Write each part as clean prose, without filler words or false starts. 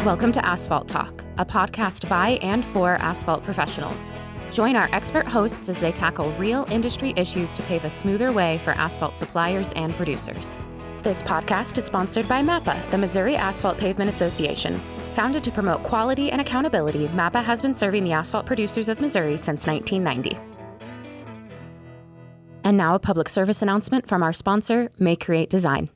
Welcome to Asphalt Talk, a podcast by and for asphalt professionals. Join our expert hosts as they tackle real industry issues to pave a smoother way for asphalt suppliers and producers. This podcast is sponsored by MAPA, the Missouri Asphalt Pavement Association. Founded to promote quality and accountability, MAPA has been serving the asphalt producers of Missouri since 1990. And now a public service announcement from our sponsor, May Create Design.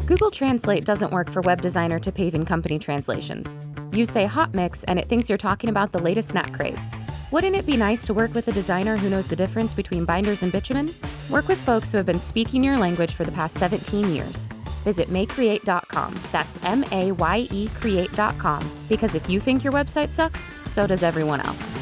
Google Translate doesn't work for web designer to paving company translations. You say hot mix and it thinks you're talking about the latest snack craze. Wouldn't it be nice to work with a designer who knows the difference between binders and bitumen? Work with folks who have been speaking your language for the past 17 years. Visit maycreate.com. That's M-A-Y-E create.com. Because if you think your website sucks, so does everyone else.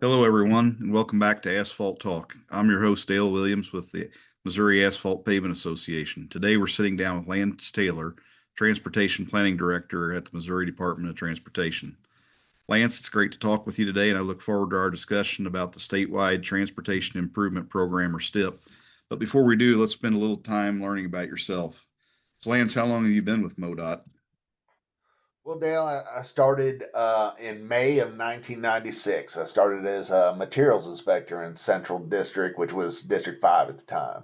Hello, everyone, and welcome back to Asphalt Talk. I'm your host, Dale Williams with the Missouri Asphalt Pavement Association. Today, we're sitting down with Llans Taylor, Transportation Planning Director at the Missouri Department of Transportation. Llans, it's great to talk with you today, and I look forward to our discussion about the Statewide Transportation Improvement Program, or STIP. But before we do, let's spend a little time learning about yourself. So, Llans, how long have you been with MoDOT? Well, Dale, I started in May of 1996. I started as a materials inspector in Central District, which was District 5 at the time.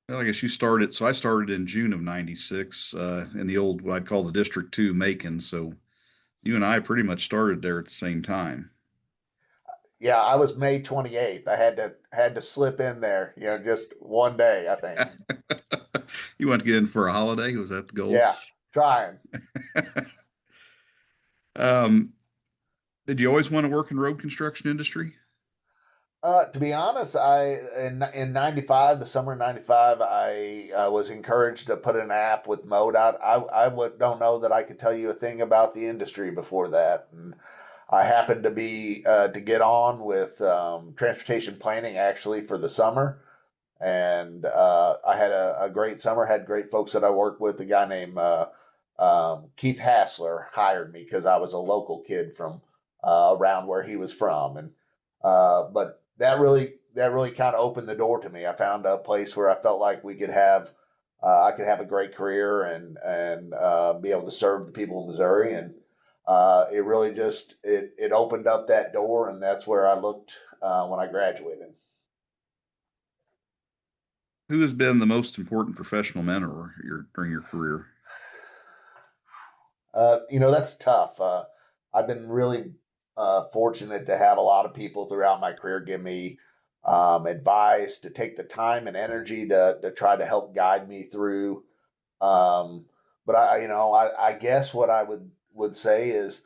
Well, I guess you started, so I started in June of 96 in the old, what I'd call the District 2 Macon. So you and I pretty much started there at the same time. Yeah, I was May 28th. I had to slip in there, just one day, I think. You want to get in for a holiday? Was that the goal? Yeah, trying. Did you always want to work in road construction industry? To be honest, in 95, the summer of 95, I was encouraged to put an app with MoDOT. Don't know that I could tell you a thing about the industry before that. And I happened to get on with transportation planning actually for the summer. And I had a great summer, had great folks that I worked with. A guy named Keith Hassler hired me because I was a local kid from around where he was from. And but that really kind of opened the door to me. I found a place where I felt like I could have a great career and be able to serve the people of Missouri. And it really just it opened up that door, and that's where I looked when I graduated. Who has been the most important professional mentor during your career? That's tough. I've been really fortunate to have a lot of people throughout my career give me advice, to take the time and energy to try to help guide me through. But I guess what I would say is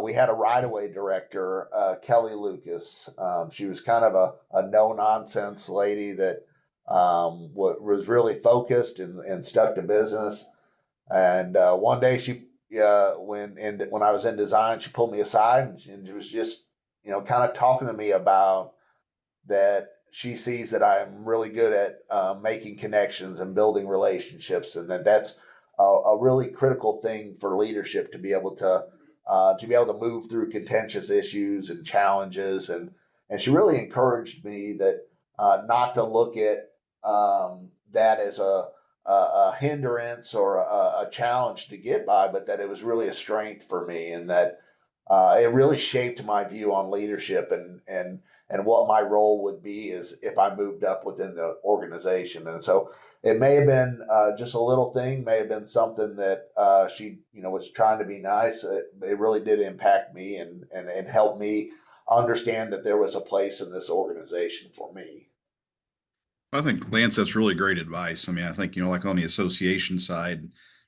we had a right-of-way director, Kelly Lucas. She was kind of a no-nonsense lady that was really focused and stuck to business. And one day when I was in design, she pulled me aside and she was just, kind of talking to me about that she sees that I'm really good at making connections and building relationships, and that's a really critical thing for leadership to be able to move through contentious issues and challenges. And she really encouraged me that not to look at that as a hindrance or a challenge to get by, but that it was really a strength for me, and that it really shaped my view on leadership and what my role would be as if I moved up within the organization. And so it may have been just a little thing, may have been something that she was trying to be nice. It really did impact me and help me understand that there was a place in this organization for me. I think, Llans, that's really great advice. I mean, I think, like on the association side,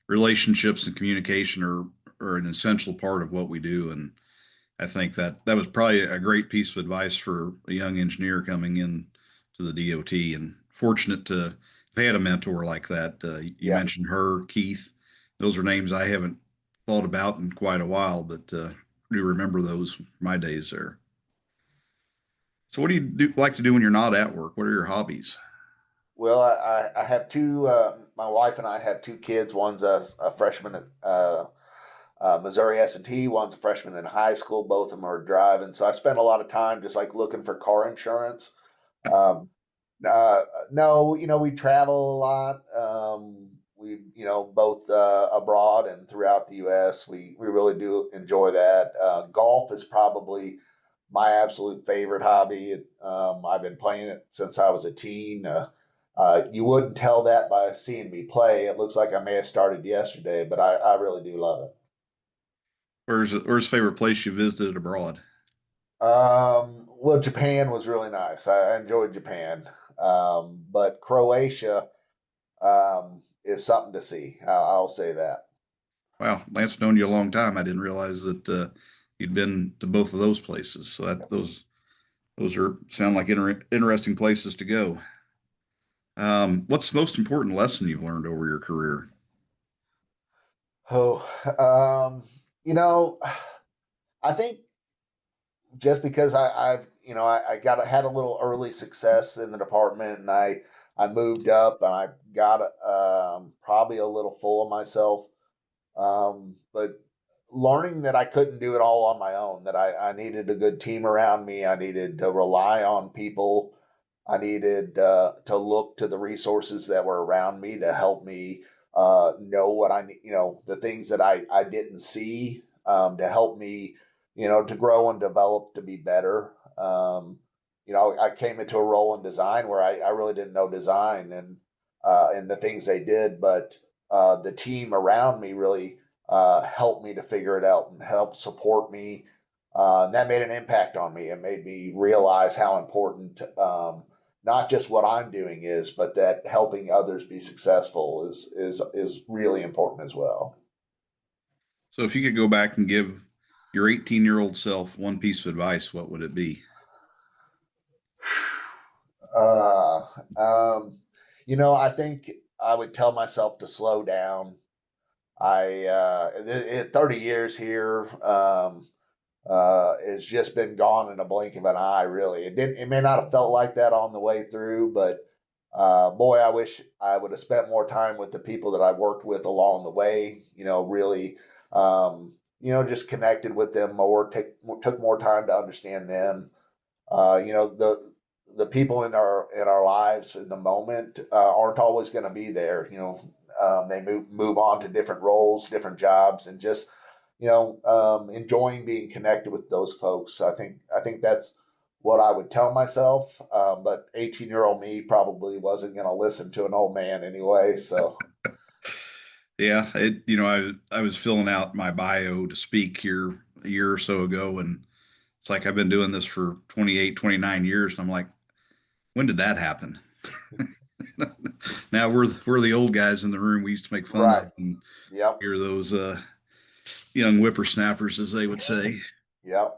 relationships and communication are an essential part of what we do. And I think that was probably a great piece of advice for a young engineer coming in to the DOT, and fortunate to have had a mentor like that. You mentioned her, Keith. Those are names I haven't thought about in quite a while, but do remember those from my days there. So what do you like to do when you're not at work? What are your hobbies? Well, I have two. My wife and I have two kids. One's a freshman at Missouri S&T. One's a freshman in high school. Both of them are driving. So I spend a lot of time just like looking for car insurance. No, we travel a lot. We, both abroad and throughout the U.S. We really do enjoy that. Golf is probably my absolute favorite hobby. I've been playing it since I was a teen. You wouldn't tell that by seeing me play. It looks like I may have started yesterday, but I really do love it. Where's the favorite place you visited abroad? Well, Japan was really nice. I enjoyed Japan. But Croatia is something to see. I'll say that. Wow, Lance, known you a long time. I didn't realize that you'd been to both of those places. So those are sound like interesting places to go. What's the most important lesson you've learned over your career? Oh, um, you know, I think just because I had a little early success in the department, and I moved up, and I got probably a little full of myself. But learning that I couldn't do it all on my own, that I needed a good team around me, I needed to rely on people, I needed to look to the resources that were around me to help me know what I need, the things that I didn't see, to help me, to grow and develop to be better. I came into a role in design where I really didn't know design and the things they did, but the team around me really helped me to figure it out and helped support me. And that made an impact on me. It made me realize how important not just what I'm doing is, but that helping others be successful is really important as well. So if you could go back and give your 18-year-old self one piece of advice, what would it be? Uh, um, I think I would tell myself to slow down. In 30 years here, it's just been gone in a blink of an eye, really. It may not have felt like that on the way through, but boy, I wish I would have spent more time with the people that I worked with along the way. Really, just connected with them more, took more time to understand them. The people in our lives in the moment aren't always going to be there. They move on to different roles, different jobs, and just enjoying being connected with those folks. I think that's what I would tell myself. But 18-year-old me probably wasn't going to listen to an old man anyway. So Yeah, I was filling out my bio to speak here a year or so ago, and it's like I've been doing this for 28, 29 years, and I'm like, when did that happen? Now we're the old guys in the room we used to make fun right, of, and yep, hear those young whippersnappers, as they would say. yep.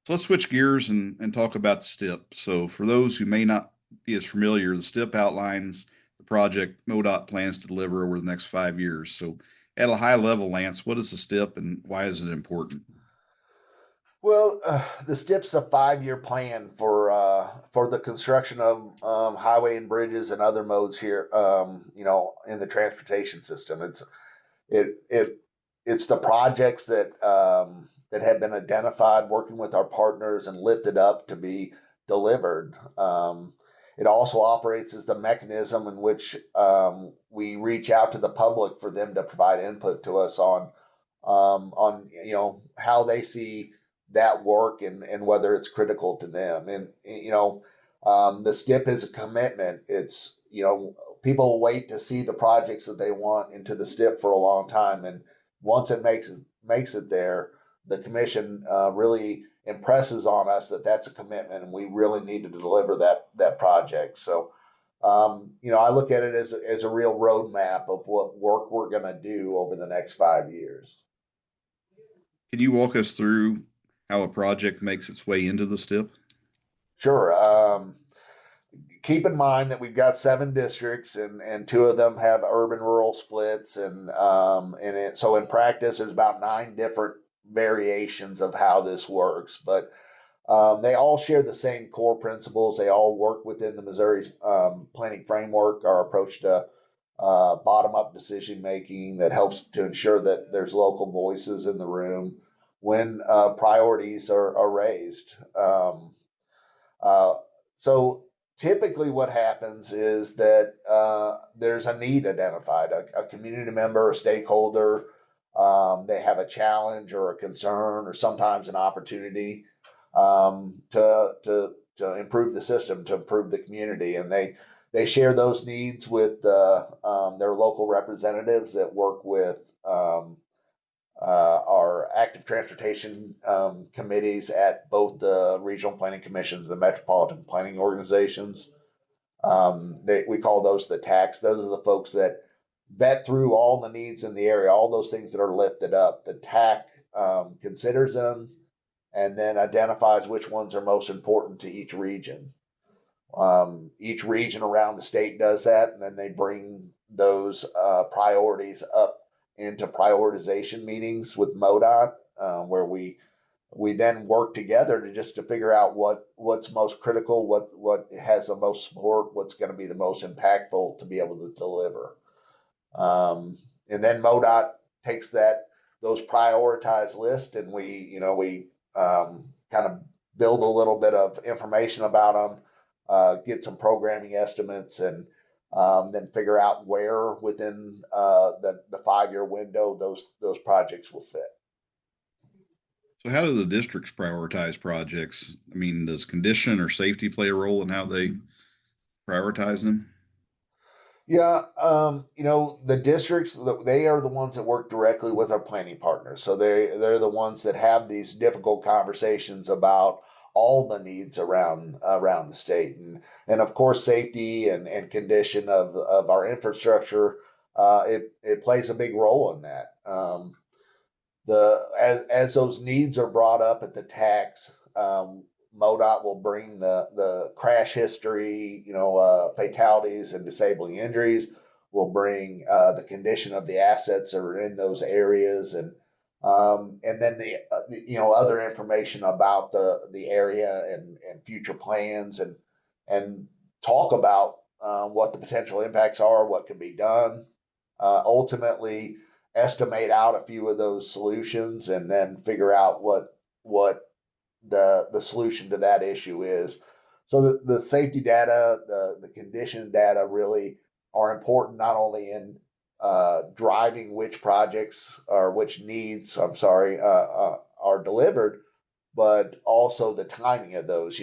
So let's switch gears and talk about the STIP. So for those who may not be as familiar, the STIP outlines the project MoDOT plans to deliver over the next 5 years. So at a high level, Lance, what is the STIP and why is it important? Well, the STIP's a 5-year plan for the construction of highway and bridges and other modes here, in the transportation system. It it it's the projects that have been identified, working with our partners and lifted up to be delivered. It also operates as the mechanism in which we reach out to the public for them to provide input to us on how they see that work and whether it's critical to them. And the STIP is a commitment. It's people wait to see the projects that they want into the STIP for a long time, and once it makes it there, the commission really impresses on us that that's a commitment, and we really need to deliver that project. So I look at it as a real roadmap of what work we're going to do over the next 5 years. Can you walk us through how a project makes its way into the STIP? Sure. Keep in mind that we've got 7 districts, and 2 of them have urban rural splits, so in practice there's about 9 different variations of how this works, but they all share the same core principles. They all work within the Missouri planning framework, our approach to bottom up decision making that helps to ensure that there's local voices in the room when priorities are raised. Uh, so typically what happens is that there's a need identified, a community member, a stakeholder, they have a challenge or a concern or sometimes an opportunity to improve the system, to improve the community, and they share those needs with their local representatives that work with our active transportation committees at both the regional planning commissions, the metropolitan planning organizations. We call those the TACs. Those are the folks that vet through all the needs in the area, all those things that are lifted up. The TAC considers them and then identifies which ones are most important to each region. Each region around the state does that, and then they bring those priorities up into prioritization meetings with MoDOT, where we then work together to figure out what's most critical, what has the most support, what's going to be the most impactful to be able to deliver. And then MoDOT takes those prioritized list, and we kind of build a little bit of information about them, get some programming estimates, and then figure out where within the 5-year window those projects will fit. So how do the districts prioritize projects? I mean, does condition or safety play a role in how they prioritize them? Yeah, the districts, they are the ones that work directly with our planning partners. So they're the ones that have these difficult conversations about all the needs around the state, and of course safety and condition of our infrastructure. It plays a big role in that. As those needs are brought up at the tax, MoDOT will bring the crash history, fatalities and disabling injuries. Will bring the condition of the assets that are in those areas, and then the other information about the area and future plans, and talk about what the potential impacts are, what can be done. Ultimately, estimate out a few of those solutions, and then figure out what the solution to that issue is. So the safety data, the condition data really are important, not only in driving which projects or which needs, are delivered, but also the timing of those.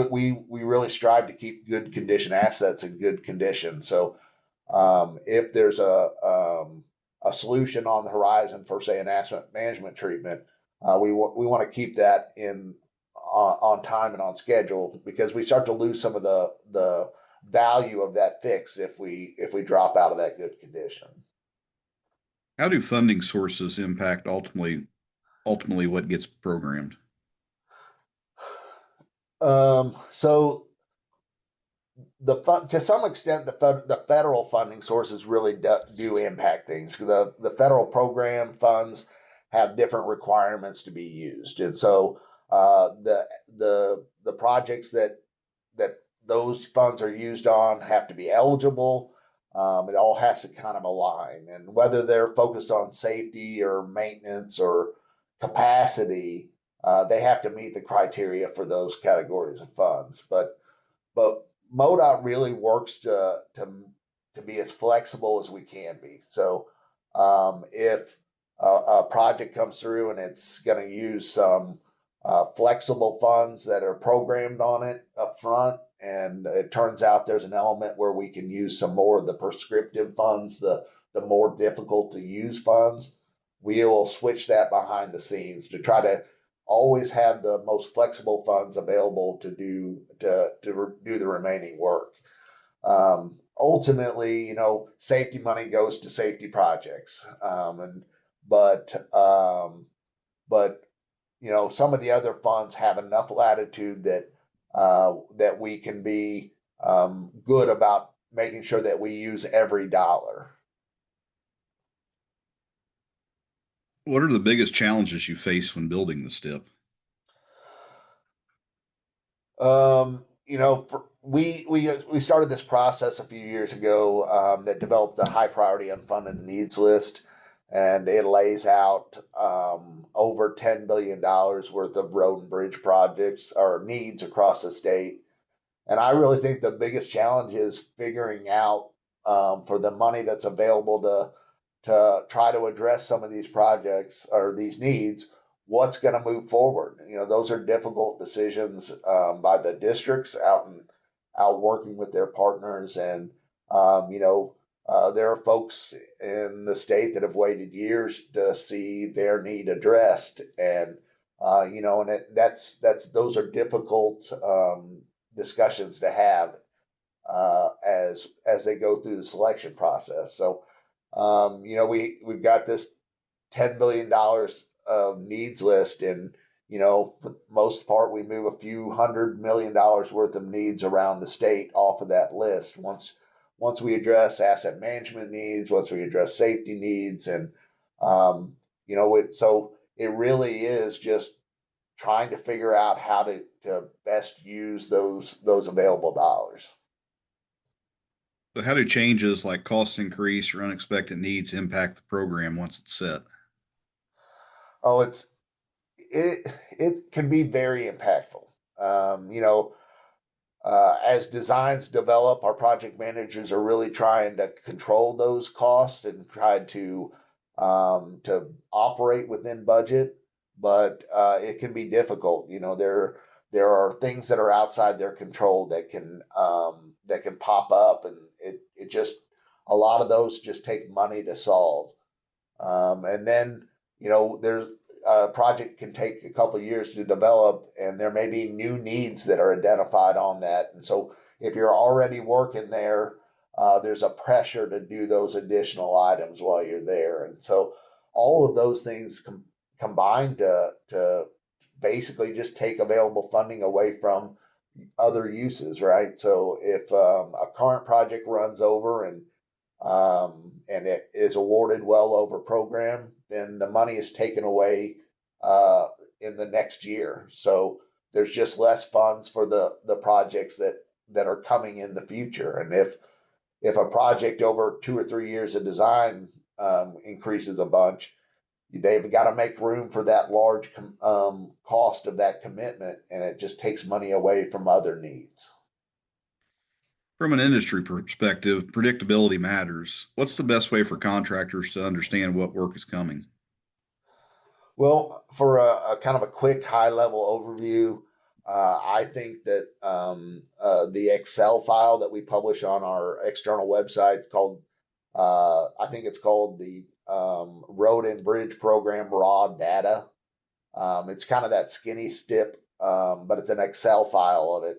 We really strive to keep good condition assets in good condition. So if there's a solution on the horizon for, say, an asset management treatment, we want to keep that on time and on schedule, because we start to lose some of the value of that fix if we drop out of that good condition. How do funding sources impact ultimately what gets programmed? So to some extent, the federal funding sources really do impact things. The federal program funds have different requirements to be used, and so the projects that those funds are used on have to be eligible. It all has to kind of align, and whether they're focused on safety or maintenance or capacity, they have to meet the criteria for those categories of funds. But MoDOT really works to be as flexible as we can be. So if a project comes through and it's going to use some flexible funds that are programmed on it up front, and it turns out there's an element where we can use some more of the prescriptive funds, the more difficult to use funds, we will switch that behind the scenes to try to always have the most flexible funds available to do the remaining work. Ultimately, safety money goes to safety projects, but some of the other funds have enough latitude that we can be good about making sure that we use every dollar. What are the biggest challenges you face when building the STIP? We started this process a few years ago that developed the high priority unfunded needs list, and it lays out over $10 billion worth of road and bridge projects or needs across the state. And I really think the biggest challenge is figuring out for the money that's available to try to address some of these projects or these needs, what's going to move forward. You know, those are difficult decisions by the districts out working with their partners, and you know, there are folks in the state that have waited years to see their need addressed, and you know, and that's those are difficult discussions to have as they go through the selection process. So, you know, we've got this $10 billion of needs list, and you know, for the most part, we move a few $100 million worth of needs around the state off of that list. Once we address asset management needs, once we address safety needs, and you know, so it really is just trying to figure out how to best use those available dollars. So how do changes like cost increase or unexpected needs impact the program once it's set? Oh, it can be very impactful. You know, as designs develop, our project managers are really trying to control those costs and try to operate within budget, but it can be difficult. You know, there are things that are outside their control that can pop up, and it just a lot of those just take money to solve. And then, you know, there's a project can take a couple of years to develop, and there may be new needs that are identified on that. And so, if you're already working there, there's a pressure to do those additional items while you're there. And so, all of those things combine to basically just take available funding away from other uses, right? So, if a current project runs over and it is awarded well over program, then the money is taken away in the next year. So there's just less funds for the projects that are coming in the future. And if a project over 2 or 3 years of design increases a bunch, they've got to make room for that large cost of that commitment, and it just takes money away from other needs. From an industry perspective, predictability matters. What's the best way for contractors to understand what work is coming? Well, for a kind of a quick high level overview, I think that the Excel file that we publish on our external website called, I think it's called the Road and Bridge Program Raw Data. It's kind of that skinny STIP, but it's an Excel file of it.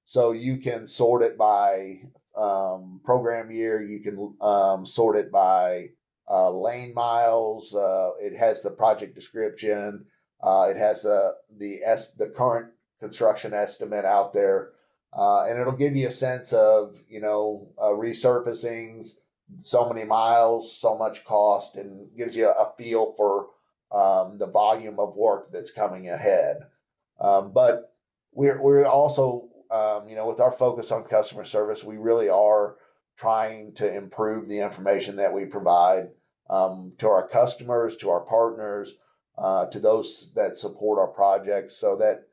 So you can sort it by program year. You can sort it by lane miles. It has the project description. It has the current construction estimate out there, and it'll give you a sense of, you know, resurfacings, so many miles, so much cost, and gives you a feel for the volume of work that's coming ahead. But we're also, you know, with our focus on customer service, we really are trying to improve the information that we provide to our customers, to our partners, to those that support our projects, so that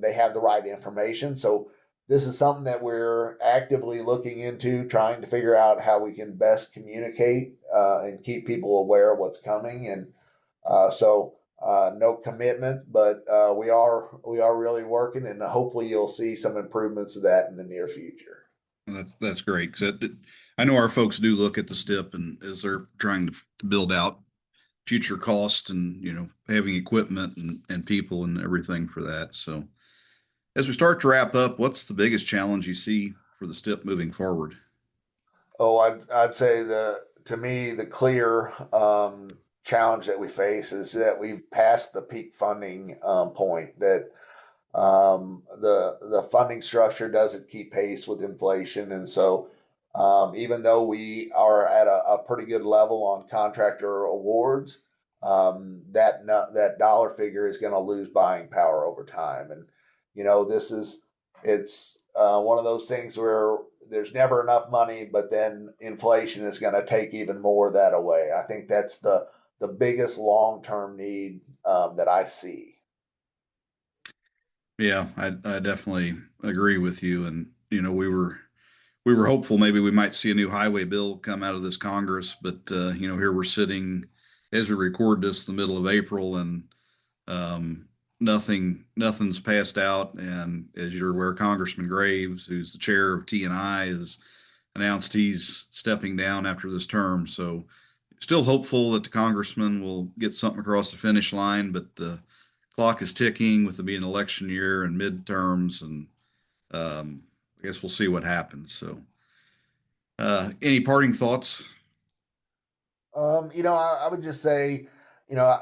they have the right information. So this is something that we're actively looking into, trying to figure out how we can best communicate and keep people aware of what's coming. And no commitment, but we are really working, and hopefully you'll see some improvements of that in the near future. That's great, because I know our folks do look at the STIP and as they're trying to build out future costs and, you know, having equipment and people and everything for that. So as we start to wrap up, what's the biggest challenge you see for the STIP moving forward? Oh, I'd say to me, the clear challenge that we face is that we've passed the peak funding point, that the funding structure doesn't keep pace with inflation. And so even though we are at a pretty good level on contractor awards, that dollar figure is going to lose buying power over time. And you know, it's one of those things where there's never enough money, but then inflation is going to take even more of that away. I think that's the biggest long-term need that I see. Yeah, I definitely agree with you. And, we were hopeful maybe we might see a new highway bill come out of this Congress, but, here we're sitting as we record this, the middle of April, and nothing's passed out. And as you're aware, Congressman Graves, who's the chair of T&I, has announced he's stepping down after this term. So still hopeful that the congressman will get something across the finish line, but the clock is ticking with it being election year and midterms, and I guess we'll see what happens. So any parting thoughts? I would just say, you know,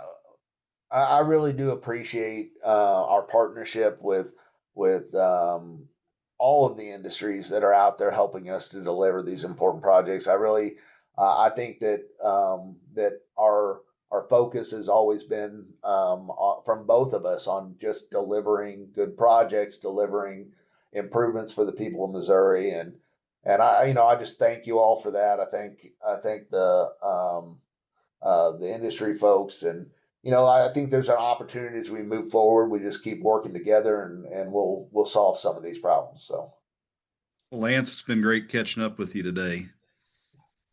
I really do appreciate our partnership with all of the industries that are out there helping us to deliver these important projects. I think that that our focus has always been from both of us on just delivering good projects, delivering improvements for the people of Missouri, and I just thank you all for that. I thank the industry folks, and I think there's an opportunity as we move forward. We just keep working together, and we'll solve some of these problems. So, Well, Lance, it's been great catching up with you today.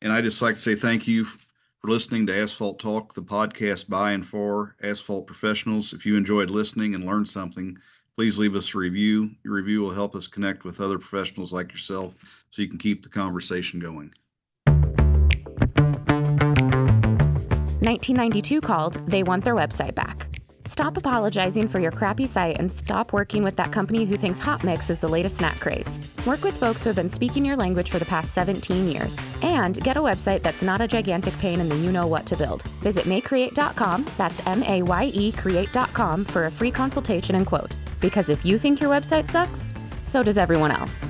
And I just like to say thank you for listening to Asphalt Talk, the podcast by and for asphalt professionals. If you enjoyed listening and learned something, please leave us a review. Your review will help us connect with other professionals like yourself so you can keep the conversation going. 1992 called, they want their website back. Stop apologizing for your crappy site and stop working with that company who thinks hot mix is the latest snack craze. Work with folks who have been speaking your language for the past 17 years. And get a website that's not a gigantic pain in the you-know-what to build. Visit mayecreate.com, that's M-A-Y-E create.com for a free consultation and quote. Because if you think your website sucks, so does everyone else.